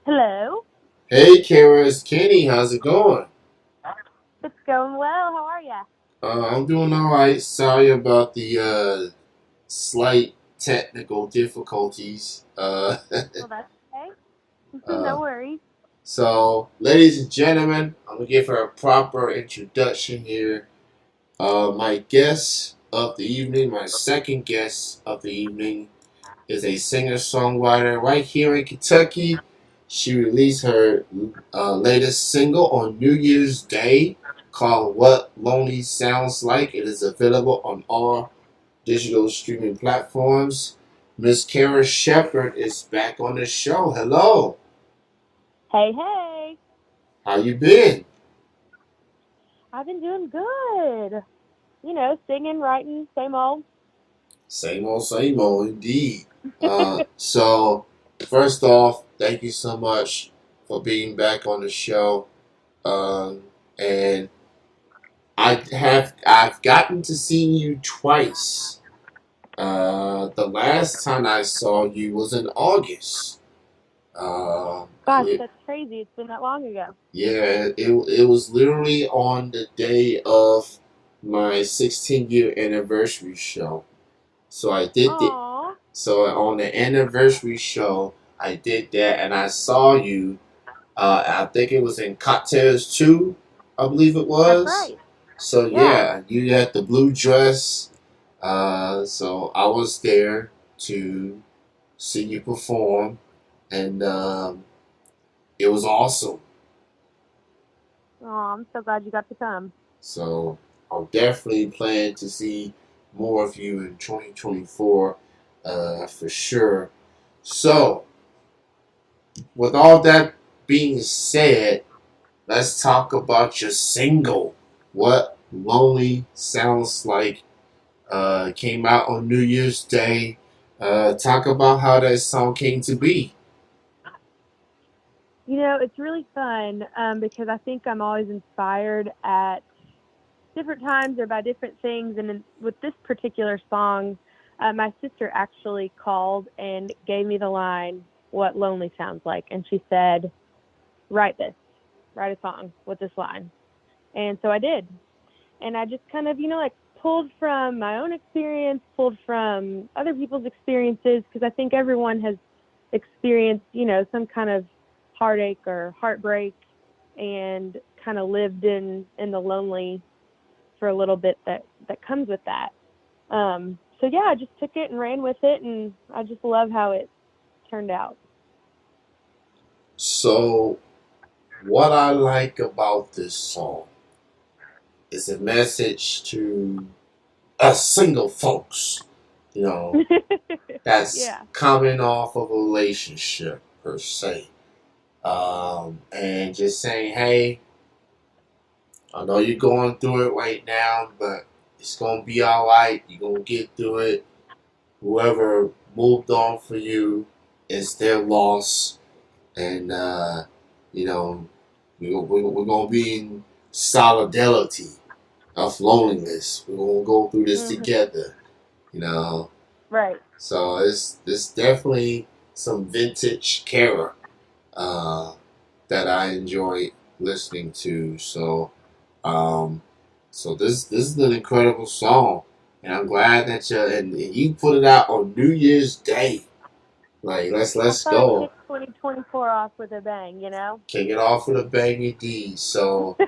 Hello. Hey, Kara, it's Kenny. How's it going? It's going well. How are ya? I'm doing all right. Sorry about the slight technical difficulties. Well, that's okay. Uh, No worries. so, ladies and gentlemen, I'm gonna give her a proper introduction here. My guest of the evening, my second guest of the evening, is a singer-songwriter right here in Kentucky. She released her latest single on New Year's Day called "What Lonely Sounds Like." It is available on all digital streaming platforms. Miss Kara Shepherd is back on the show. Hello, Hey, hey. how you been? I've been doing good. Singing, writing, same old. Same old, indeed. So first off, thank you so much for being back on the show. And I've gotten to see you twice. The last time I saw you was in August. Um, Gosh, it, that's crazy. It's been that long ago. yeah, it was literally on the day of my 16-year anniversary show. So I did the Aw. so on the anniversary show I did that and I saw you. I think it was in Cocktails 2, I believe it That's was. right. So Yeah. yeah, you had the blue dress. So I was there to see you perform, and it was awesome. Aw, I'm so glad you got to come. So I'll definitely plan to see more of you in 2024, for sure. So with all that being said, let's talk about your single. What Lonely Sounds Like came out on New Year's Day. Talk about how that song came to be. It's really fun because I think I'm always inspired at different times or by different things. And with this particular song, my sister actually called and gave me the line, "What lonely sounds like." And she said, "Write this, write a song with this line." And so I did. And I just kind of, like pulled from my own experience, pulled from other people's experiences, because I think everyone has experienced, some kind of heartache or heartbreak and kind of lived in the lonely for a little bit that comes with that. So yeah, I just took it and ran with it, and I just love how it turned out. So, what I like about this song is a message to us single folks, you know, that's Yeah. coming off of a relationship per se. And just saying, hey, I know you're going through it right now, but it's gonna be all right. You're gonna get through it. Whoever moved on for you, it's their loss, and you know we're gonna be in solidarity of loneliness. We're gonna go through this Hmm. together. You know, Right. so it's definitely some vintage Kara uh, that I enjoy listening to. Um, so this is an incredible song, and I'm glad that and you put it out on New Year's Day. Like I let's thought I'd go, kick 2024 off with a bang. kick it off with a bang indeed. So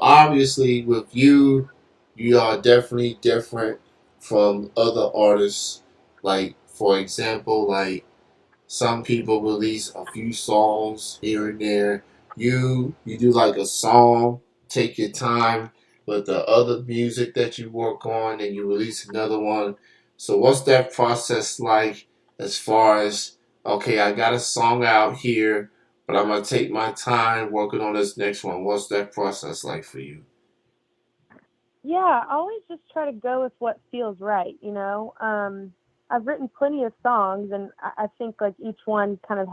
obviously with you, you are definitely different from other artists. Like for example, like some people release a few songs here and there. You do like a song, take your time with the other music that you work on, and you release another one. So what's that process like as far as okay, I got a song out here, but I'm gonna take my time working on this next one. What's that process like for you? Yeah, I always just try to go with what feels right. I've written plenty of songs, and I think like each one kind of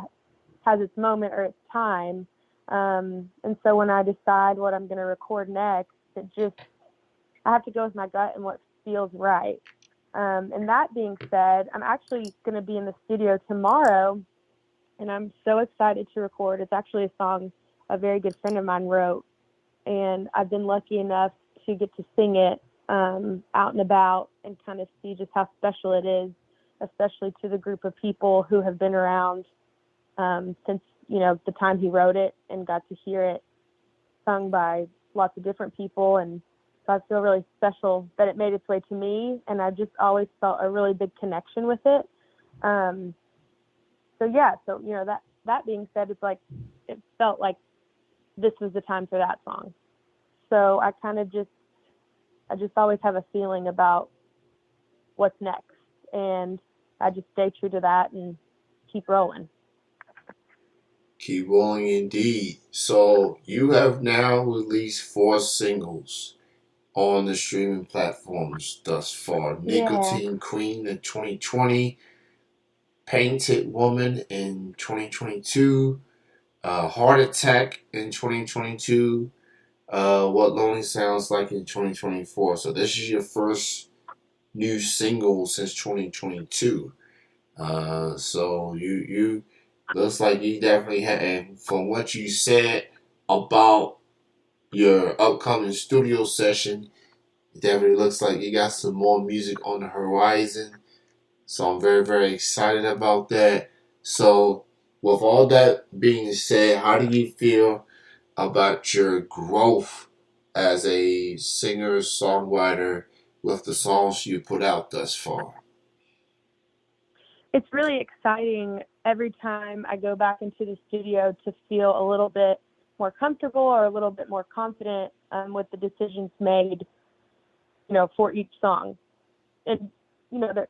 has its moment or its time. And so when I decide what I'm going to record next, I have to go with my gut and what feels right. And that being said, I'm actually going to be in the studio tomorrow and I'm so excited to record. It's actually a song a very good friend of mine wrote, and I've been lucky enough to get to sing it out and about and kind of see just how special it is, especially to the group of people who have been around since the time he wrote it, and got to hear it sung by lots of different people. And so I feel really special that it made its way to me, and I just always felt a really big connection with it. Um, so yeah, so that being said, it's like it felt like this was the time for that song. So I just always have a feeling about what's next, and I just stay true to that and keep rolling. Keep rolling indeed. So you have now released 4 singles on the streaming platforms thus far. Yeah. Nicotine Queen in 2020, Painted Woman in 2022, Heart Attack in 2022, What Lonely Sounds Like in 2024. So this is your first new single since 2022. So you looks like you definitely had, and from what you said about your upcoming studio session, it definitely looks like you got some more music on the horizon. So I'm very, very excited about that. So with all that being said, how do you feel about your growth as a singer songwriter with the songs you put out thus far? It's really exciting every time I go back into the studio to feel a little bit more comfortable or a little bit more confident with the decisions made, for each song. And,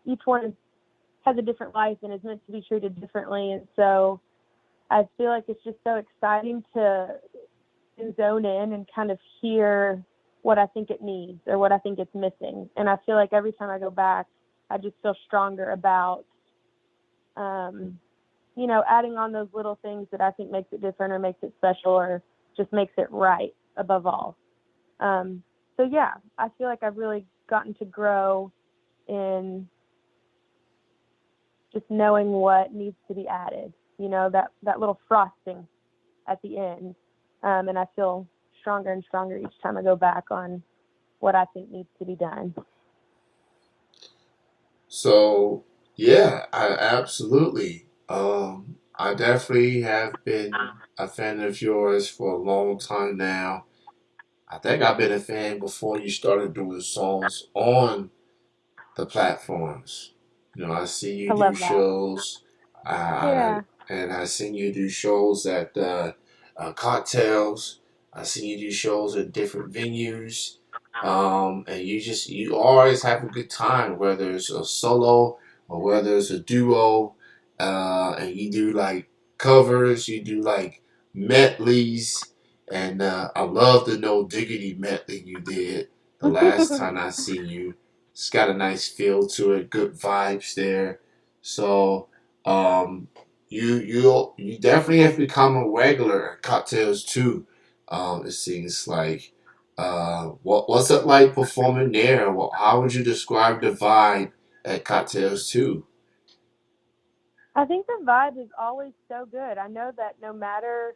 each one has a different life and is meant to be treated differently. And so I feel like it's just so exciting to zone in and kind of hear what I think it needs or what I think it's missing. And I feel like every time I go back, I just feel stronger about, adding on those little things that I think makes it different or makes it special or just makes it right above all. So yeah, I feel like I've really gotten to grow in just knowing what needs to be added, that little frosting at the end. And I feel stronger and stronger each time I go back on what I think needs to be done. So yeah, I absolutely. I definitely have been a fan of yours for a long time now. I think I've been a fan before you started doing songs on the platforms. I see you I do love that. shows, uh, Yeah. and I seen you do shows at cocktails. I see you do shows at different venues, and you always have a good time, whether it's a solo or whether it's a duo, and you do like covers, you do like medleys, and I love the No Diggity medley you did the last time I seen you. It's got a nice feel to it, good vibes there. So you definitely have become a regular at cocktails too. It seems like. What's it like performing there? How would you describe the vibe at cocktails too? I think the vibe is always so good. I know that no matter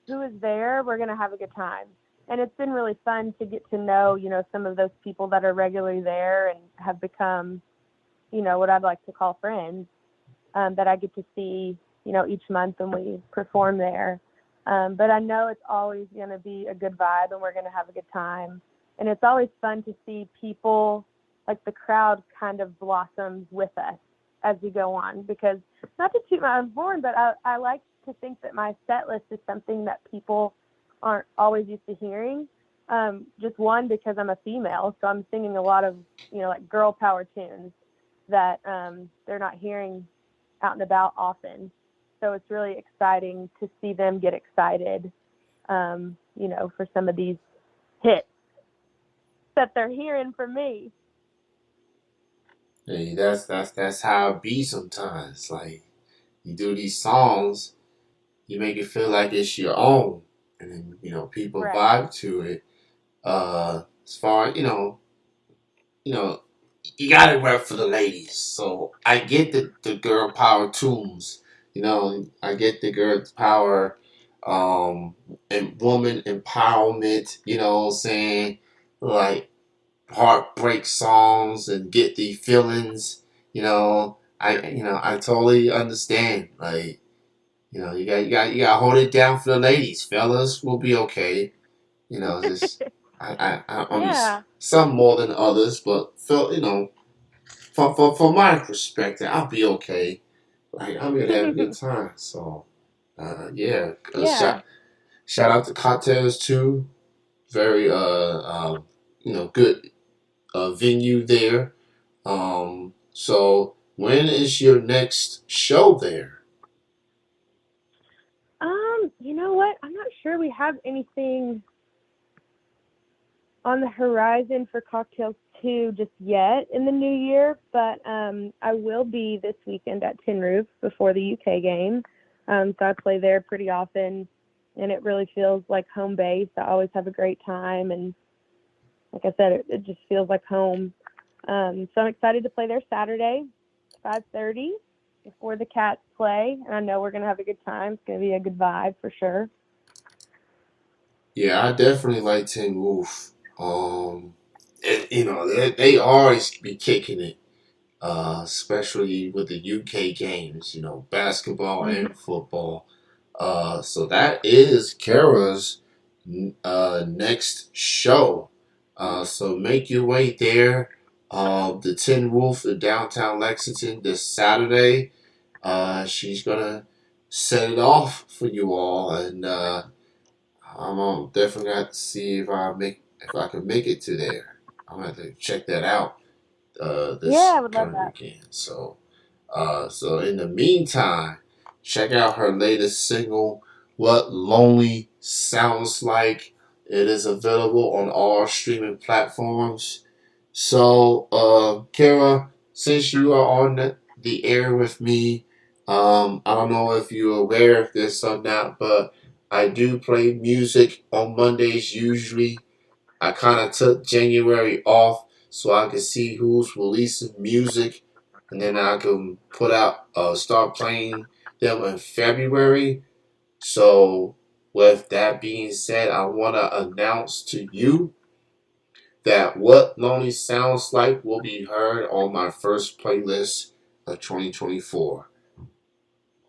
who is there, we're going to have a good time. And it's been really fun to get to know, some of those people that are regularly there and have become, what I'd like to call friends, that I get to see, each month when we perform there. But I know it's always going to be a good vibe and we're going to have a good time. And it's always fun to see people, like the crowd kind of blossoms with us as we go on. Because not to toot my own horn, but I like to think that my set list is something that people aren't always used to hearing. Just one, because I'm a female, so I'm singing a lot of, like girl power tunes that they're not hearing out and about often. So it's really exciting to see them get excited, for some of these hits that they're hearing from me. Hey, that's how it be sometimes. Like you do these songs, you make it feel like it's your own, and then people Right. vibe to it. As far you know, you gotta rep for the ladies. So I get the girl power tunes I get the girl power, and woman empowerment. What I'm saying, like heartbreak songs and get the feelings. I totally understand. Like, you got to hold it down for the ladies. Fellas will be okay. Just I only Yeah. some more than others, but feel from my perspective, I'll be okay. Like I'm gonna have a good time. So yeah, Yeah. shout out to cocktails too. Very good venue there. So when is your next show there? You know what? I'm not sure we have anything on the horizon for Cocktails 2 just yet in the new year, but I will be this weekend at Tin Roof before the UK game. So I play there pretty often, and it really feels like home base. I always have a great time, and like I said, it just feels like home. So I'm excited to play there Saturday, 5:30, before the Cats play, and I know we're gonna have a good time. It's gonna be a good vibe for sure. Yeah, I definitely like Tin Wolf. And they always be kicking it, especially with the UK games. Basketball Mhm. and football. So that is Kara's next show. So make your way there. The Tin Wolf in downtown Lexington this Saturday. She's gonna set it off for you all, and I'm definitely got to see if I can make it to there. I'm gonna have to check that out Yeah, this I would love coming that. weekend. So in the meantime, check out her latest single, "What Lonely Sounds Like." It is available on all streaming platforms. So, Kara, since you are on the air with me, I don't know if you're aware of this or not, but I do play music on Mondays usually. I kind of took January off so I could see who's releasing music, and then I can start playing them in February. So, with that being said, I want to announce to you that What Lonely Sounds Like will be heard on my first playlist of 2024.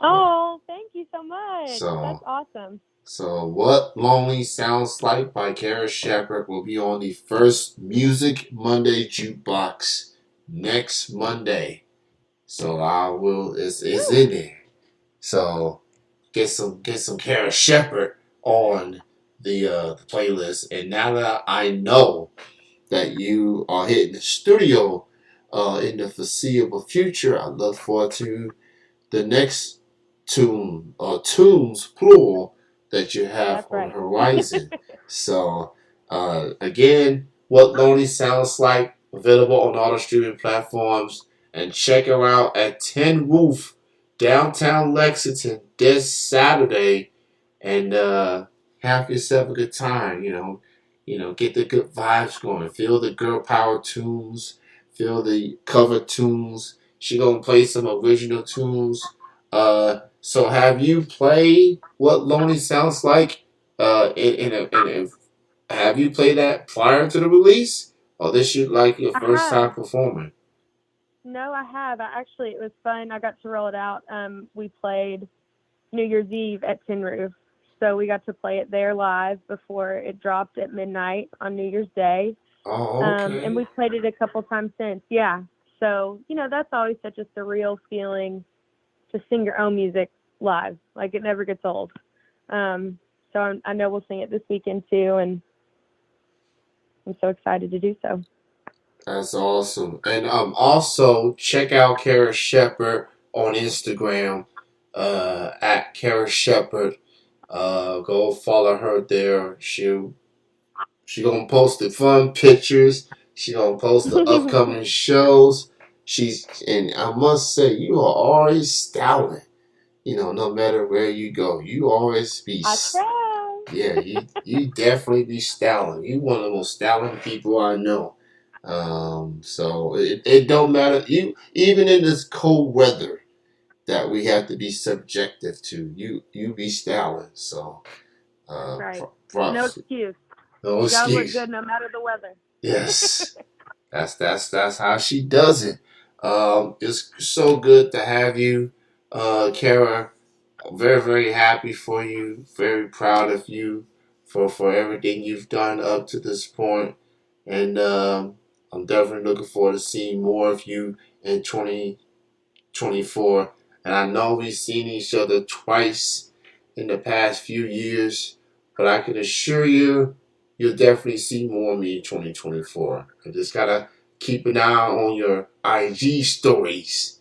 Oh, thank you so much. That's So, awesome. so What Lonely Sounds Like by Kara Shepard will be on the first Music Monday Jukebox next Monday. So I will it's Woo. in there. So get some Kara Shepard on the playlist. And now that I know that you are hitting the studio in the foreseeable future, I look forward to the next tune or tunes plural that you have That's on the right. horizon. So again, What Lonely Sounds Like, available on all the streaming platforms, and check her out at 10 Roof, downtown Lexington, this Saturday, and have yourself a good time. Get the good vibes going. Feel the girl power tunes. Feel the cover tunes. She gonna play some original tunes. So have you played What Lonely Sounds Like? Have you played that prior to the release, or this is like your I first time have. performing? No, I have. It was fun. I got to roll it out. We played New Year's Eve at Tin Roof. So we got to play it there live before it dropped at midnight on New Year's Day. Oh, And okay. we've played it a couple times since. Yeah. So, that's always such a surreal feeling to sing your own music live. Like it never gets old. I know we'll sing it this weekend too, and I'm so excited to do so. That's awesome. And also check out Kara Shepherd on Instagram, at Kara Shepherd. Go follow her there. She gonna post the fun pictures. She gonna post the upcoming shows. And I must say, you are always styling. No matter where you go, you always be. I try. Yeah, you definitely be styling. You one of the most styling people I know. So it don't matter. You even in this cold weather that we have to be subjective to. You be styling, so That's right. No props. excuse. No You gotta look excuse. good no matter the weather. Yes, that's how she does it. It's so good to have you, Kara. Very, very happy for you. Very proud of you for everything you've done up to this point. And I'm definitely looking forward to seeing more of you in 2024. And I know we've seen each other twice in the past few years, but I can assure you, you'll definitely see more of me in 2024. I just gotta keep an eye on your IG stories.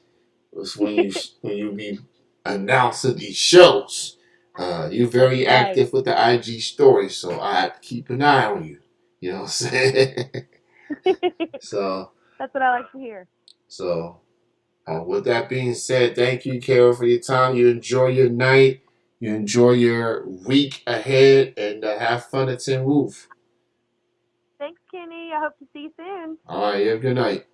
It's when you be announcing these shows. You're very Right. active with the IG stories, so I have to keep an eye on you. You know what I'm saying? so That's what I like to hear. so with that being said, thank you, Carol, for your time. You enjoy your night. You enjoy your week ahead, and have fun at Tin Roof. Thanks, Kenny. I hope to see you soon. All right, you have a good night.